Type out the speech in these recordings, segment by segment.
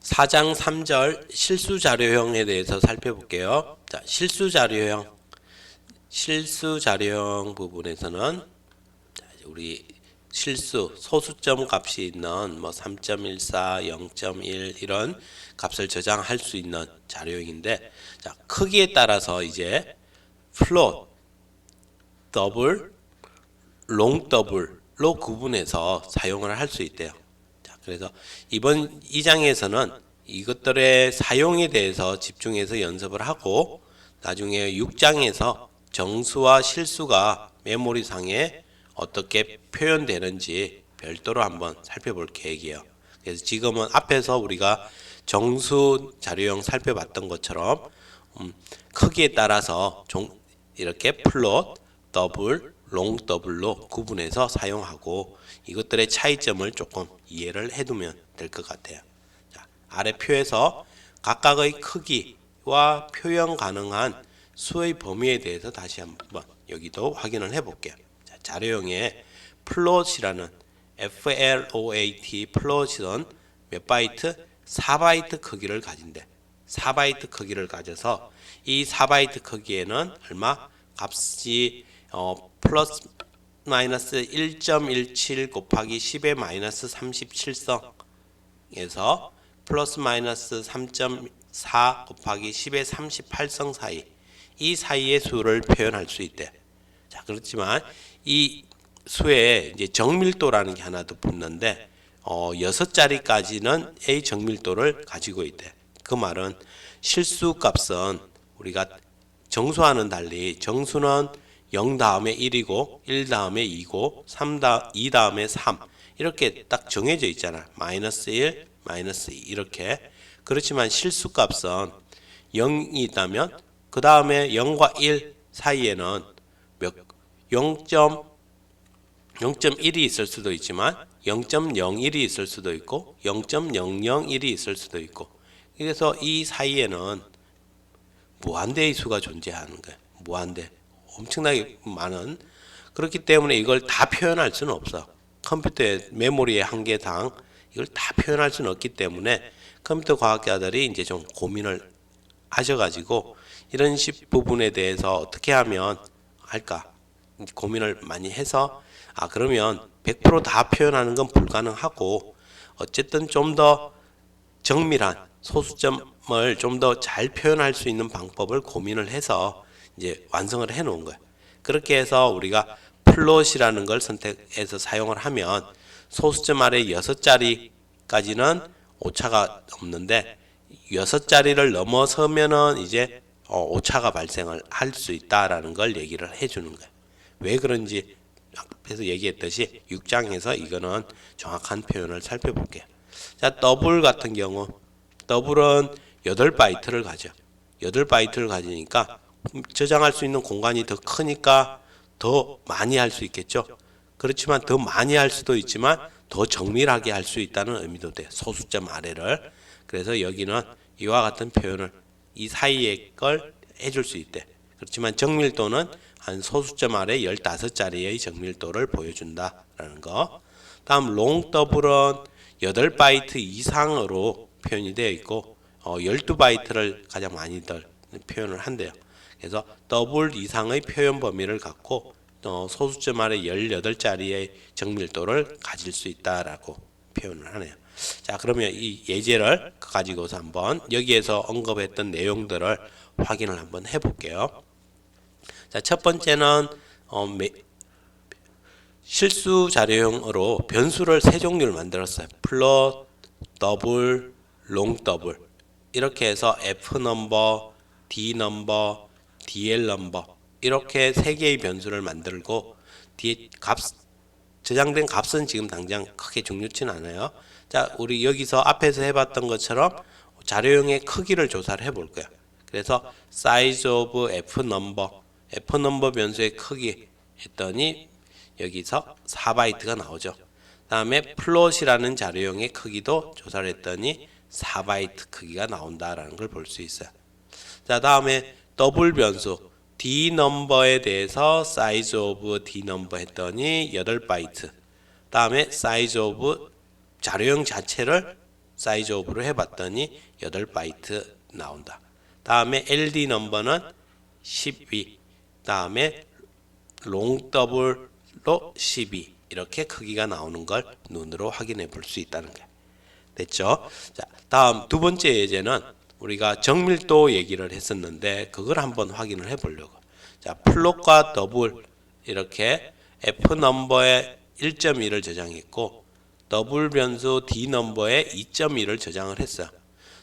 4장 3절 실수 자료형에 대해서 살펴볼게요. 자, 실수 자료형 부분에서는 우리 실수 소수점 값이 있는 뭐 3.14, 0.1 이런 값을 저장할 수 있는 자료형인데, 자, 크기에 따라서 이제 플롯, 더블, 롱 더블로 구분해서 사용을 할 수 있대요. 자, 그래서 이번 2장에서는 이것들의 사용에 대해서 집중해서 연습을 하고, 나중에 6장에서 정수와 실수가 메모리상에 어떻게 표현되는지 별도로 한번 살펴볼 계획이에요. 그래서 지금은 앞에서 우리가 정수 자료형 살펴봤던 것처럼 크기에 따라서 이렇게 플롯, 더블, 롱 더블로 구분해서 사용하고, 이것들의 차이점을 조금 이해를 해두면 될 것 같아요. 자, 아래 표에서 각각의 크기와 표현 가능한 수의 범위에 대해서 다시 한번 여기도 확인을 해볼게요. 자, 자료형에 플롯이라는 FLOAT 플롯은 몇 바이트? 4바이트 크기를 가진대. 4바이트 크기를 가져서 이 4바이트 크기에는 얼마? 값이 플러스 마이너스 1.17 곱하기 10의 마이너스 37성에서 플러스 마이너스 3.4 곱하기 10의 38성 사이, 이 사이의 수를 표현할 수 있대. 자, 그렇지만 이 수에 이제 정밀도라는 게 하나 더 붙는데 6자리까지는 A 정밀도를 가지고 있대. 그 말은 실수 값은 우리가 정수와는 달리 정수는 0 다음에 1이고 1 다음에 2고 2 다음에 3 이렇게 딱 정해져 있잖아. 마이너스 1, 마이너스 2 이렇게. 그렇지만 실수 값은 0이 있다면 그 다음에 0과 1 사이에는 0.1이 있을 수도 있지만 0.01이 있을 수도 있고 0.001이 있을 수도 있고, 그래서 이 사이에는 무한대의 수가 존재하는 거예요. 무한대. 엄청나게 많은. 그렇기 때문에 이걸 다 표현할 수는 없어. 컴퓨터의 메모리의 한계상 이걸 다 표현할 수는 없기 때문에 컴퓨터 과학자들이 이제 좀 고민을 하셔가지고 이런 식 부분에 대해서 어떻게 하면 할까 고민을 많이 해서, 그러면 100%다 표현하는 건 불가능하고 어쨌든 좀 더 정밀한 소수점을 좀 더 잘 표현할 수 있는 방법을 고민을 해서 이제 완성을 해 놓은 거예요. 그렇게 해서 우리가 플롯이라는 걸 선택해서 사용을 하면 소수점 아래 6자리까지는 오차가 없는데 6자리를 넘어서면은 이제 오차가 발생을 할 수 있다라는 걸 얘기를 해 주는 거예요. 왜 그런지 앞에서 얘기했듯이 6장에서 이거는 정확한 표현을 살펴볼게요. 자, 더블 같은 경우 더블은 8바이트를 가져. 8바이트를 가지니까 저장할 수 있는 공간이 더 크니까 더 많이 할 수 있겠죠. 그렇지만 더 많이 할 수도 있지만 더 정밀하게 할 수 있다는 의미도 돼. 소수점 아래를. 그래서 여기는 이와 같은 표현을 이 사이의 걸 해줄 수 있대. 그렇지만 정밀도는 한 소수점 아래 15자리의 정밀도를 보여준다라는 거. 다음 롱 더블은 8바이트 이상으로 표현이 되어 있고 12바이트를 가장 많이들 표현을 한대요. 그래서 더블 이상의 표현 범위를 갖고 소수점 아래 18자리의 정밀도를 가질 수 있다라고 표현을 하네요. 자, 그러면 이 예제를 가지고서 한번 여기에서 언급했던 내용들을 확인을 한번 해볼게요. 자, 첫 번째는 실수 자료형으로 변수를 세 종류를 만들었어요. 플롯, 더블, 롱 더블. 이렇게 해서 F 넘버, D 넘버, DL 넘버 이렇게 세 개의 변수를 만들고 뒤에 저장된 값은 지금 당장 크게 중요치는 않아요. 자, 우리 여기서 앞에서 해봤던 것처럼 자료형의 크기를 조사를 해볼 거야. 그래서 size of F 넘버 변수의 크기 했더니 여기서 4바이트가 나오죠. 다음에 플롯이라는 자료형의 크기도 조사를 했더니 4바이트 크기가 나온다라는 걸 볼 수 있어요. 자, 다음에 더블 변수 D 넘버에 대해서 size of D 넘버 했더니 8바이트. 다음에 size of 자료형 자체를 사이즈 오브로 해봤더니 8바이트 나온다. 다음에 LD 넘버는 12, 다음에 롱 더블로 12 이렇게 크기가 나오는 걸 눈으로 확인해 볼 수 있다는 거예요. 됐죠? 자, 다음 두 번째 예제는 우리가 정밀도 얘기를 했었는데 그걸 한번 확인을 해 보려고. 자, 플롯과 더블 이렇게 F 넘버에 1.1을 저장했고 더블 변수 D 넘버에 2.1을 저장을 했어요.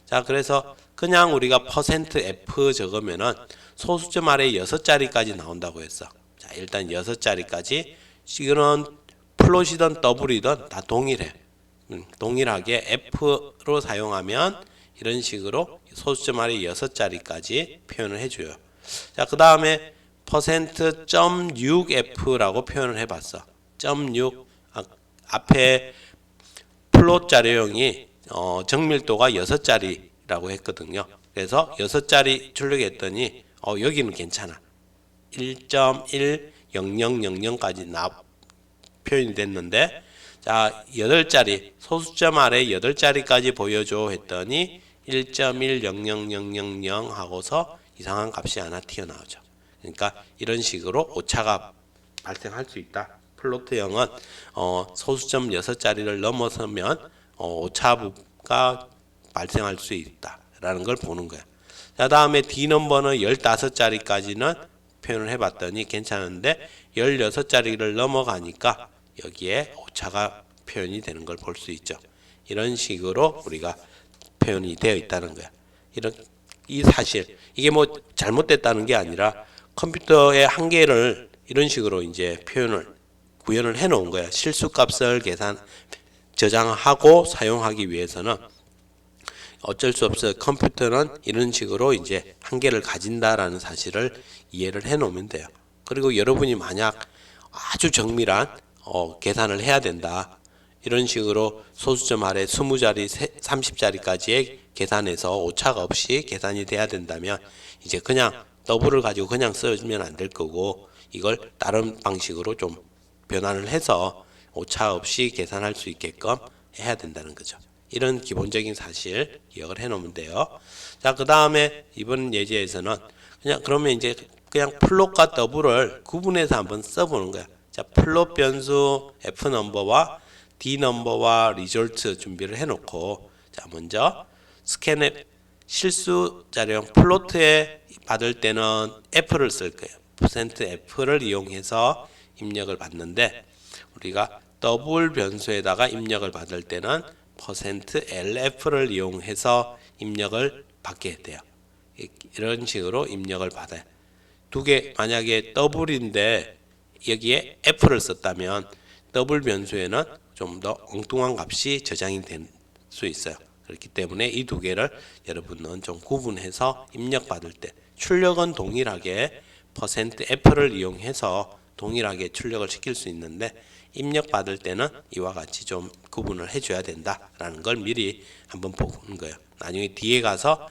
자, 그래서 그냥 우리가 %F 적으면은 소수점 아래 6자리까지 나온다고 했어. 자, 일단 6자리까지 이거는 플롯이든 더블이든 다 동일해. 동일하게 F로 사용하면 이런 식으로 소수점 아래 6자리까지 표현을 해줘요. 자, 그 다음에 %.6F라고 표현을 해봤어. 0.6 앞에 플롯 자료형이 정밀도가 6자리라고 했거든요. 그래서 6자리 출력했더니 여기는 괜찮아. 1.10000까지 표현이 됐는데 자 8자리 소수점 아래 8자리까지 보여줘 했더니 1.1000000 하고서 이상한 값이 하나 튀어나오죠. 그러니까 이런 식으로 오차가 발생할 수 있다. 플로트형은 소수점 6자리를 넘어서면 오차가 발생할 수 있다라는 걸 보는 거야. 자, 다음에 D 넘버는 15자리까지는 표현을 해봤더니 괜찮은데 16자리를 넘어가니까 여기에 오차가 표현이 되는 걸 볼 수 있죠. 이런 식으로 우리가 표현이 되어 있다는 거야. 이 사실 이게 뭐 잘못됐다는 게 아니라 컴퓨터의 한계를 이런 식으로 이제 구현을 해 놓은 거야. 실수값을 저장하고 사용하기 위해서는 어쩔 수 없어요. 컴퓨터는 이런 식으로 이제 한계를 가진다라는 사실을 이해를 해 놓으면 돼요. 그리고 여러분이 만약 아주 정밀한 계산을 해야 된다. 이런 식으로 소수점 아래 20자리, 30자리까지의 계산해서 오차가 없이 계산이 돼야 된다면 이제 그냥 더블을 가지고 그냥 쓰면 안 될 거고 이걸 다른 방식으로 좀 변환을 해서 오차 없이 계산할 수 있게끔 해야 된다는 거죠. 이런 기본적인 사실 기억을 해 놓으면 돼요. 자, 그 다음에 이번 예제에서는 그러면 이제 그냥 플롯과 더블을 구분해서 한번 써보는 거야. 자, 플롯 변수 F 넘버와 D 넘버와 리졸트 준비를 해 놓고 자, 먼저 스캔앱 실수 자료형 플로트에 받을 때는 F를 쓸 거예요. %F를 이용해서 입력을 받는데 우리가 더블 변수에다가 입력을 받을 때는 %LF를 이용해서 입력을 받게 돼요. 이런 식으로 입력을 받아요. 두 개 만약에 더블인데 여기에 F를 썼다면 더블 변수에는 좀 더 엉뚱한 값이 저장이 될 수 있어요. 그렇기 때문에 이 두 개를 여러분은 좀 구분해서 입력 받을 때 출력은 동일하게 %F를 이용해서 동일하게 출력을 시킬 수 있는데 입력 받을 때는 이와 같이 좀 구분을 해줘야 된다라는 걸 미리 한번 보는 거예요. 나중에 뒤에 가서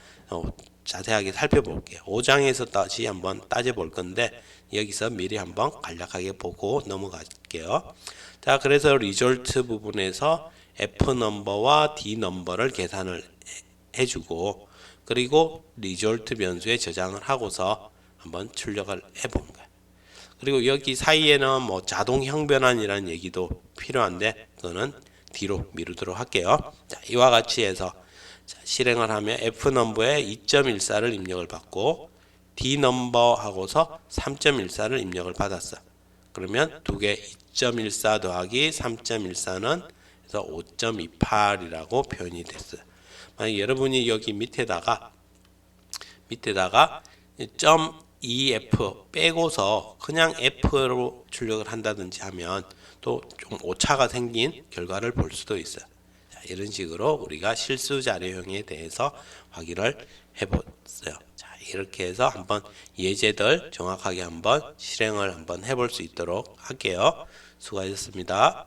자세하게 살펴볼게요. 5장에서 다시 한번 따져볼 건데 여기서 미리 한번 간략하게 보고 넘어갈게요. 자, 그래서 리졸트 부분에서 F 넘버와 D 넘버를 계산을 해주고 그리고 리졸트 변수에 저장을 하고서 한번 출력을 해보는 거예요. 그리고 여기 사이에는 뭐 자동 형변환이라는 얘기도 필요한데 그거는 뒤로 미루도록 할게요. 자, 이와 같이 해서 실행을 하면 F 넘버에 2.14를 입력을 받고 D 넘버 하고서 3.14를 입력을 받았어. 그러면 두 개 2.14 더하기 3.14는 그래서 5.28이라고 표현이 됐어요. 만약 여러분이 여기 밑에다가 .2F 빼고서 그냥 F로 출력을 한다든지 하면 또 좀 오차가 생긴 결과를 볼 수도 있어요. 자, 이런 식으로 우리가 실수 자료형에 대해서 확인을 해봤어요. 자, 이렇게 해서 한번 예제들 정확하게 한번 실행을 한번 해볼 수 있도록 할게요. 수고하셨습니다.